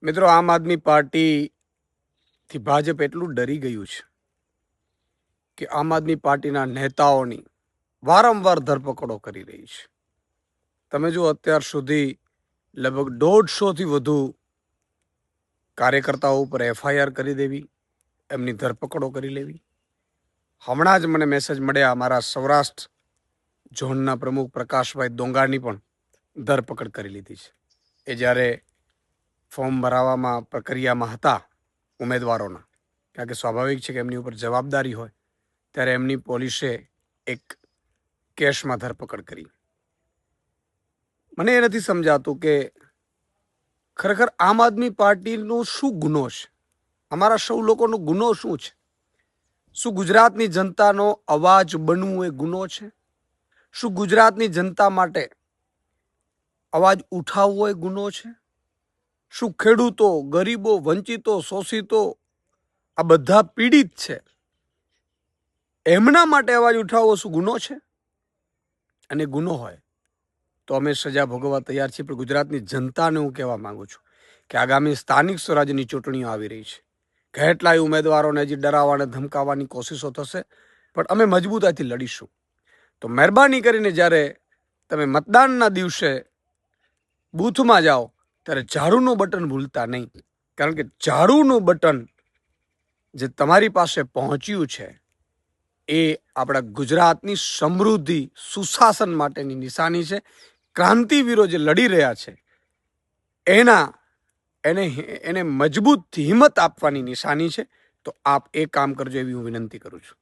મિત્રો, આમ આદમી પાર્ટીથી ભાજપ એટલું ડરી ગયું છે કે આમ આદમી પાર્ટીના નેતાઓની વારંવાર ધરપકડો કરી રહી છે. તમે જો અત્યાર સુધી લગભગ 150થી વધુ કાર્યકર્તાઓ ઉપર FIR કરી દેવી, એમની ધરપકડો કરી લેવી. હમણાં જ મને મેસેજ મળ્યા, અમારા સૌરાષ્ટ્ર ઝોનના પ્રમુખ પ્રકાશભાઈ દોંગાની પણ ધરપકડ કરી લીધી છે. એ જ્યારે ફોર્મ ભરાવામાં પ્રક્રિયામાં હતા ઉમેદવારોના, કારણ કે સ્વાભાવિક છે કે એમની ઉપર જવાબદારી હોય, ત્યારે એમની પોલીસે એક કેસમાં ધરપકડ કરી. મને એ નથી સમજાતું કે ખરેખર આમ આદમી પાર્ટીનો શું ગુનો છે, અમારા સૌ લોકોનો ગુનો શું છે? શું ગુજરાતની જનતાનો અવાજ બનવું એ ગુનો છે? શું ગુજરાતની જનતા માટે અવાજ ઉઠાવવો એ ગુનો છે? શું ખેડૂતો, ગરીબો, વંચિતો, શોષિતો આ બધા પીડિત છે, એમના માટે અવાજ ઉઠાવવો શું ગુનો છે? અને ગુનો હોય તો અમે સજા ભોગવવા તૈયાર છીએ. પણ ગુજરાતની જનતાને હું કહેવા માંગુ છું કે આગામી સ્થાનિક સ્વરાજ્યની ચૂંટણીઓ આવી રહી છે. કેટલાય ઉમેદવારોને હજી ડરાવવા અને ધમકાવવાની કોશિશો થશે, પણ અમે મજબૂતાઈથી લડીશું. તો મહેરબાની કરીને જ્યારે તમે મતદાનના દિવસે બૂથમાં જાઓ ત્યારે ઝાડુનું બટન ભૂલતા નહીં, કારણ કે ઝાડુનું બટન જે તમારી પાસે પહોંચ્યું છે એ આપણા ગુજરાતની સમૃદ્ધિ, સુશાસન માટેની નિશાની છે. ક્રાંતિવીરો જે લડી રહ્યા છે એને મજબૂત હિંમત આપવાની નિશાની છે. તો આપ એ કામ કરજો એવી હું વિનંતી કરું છું.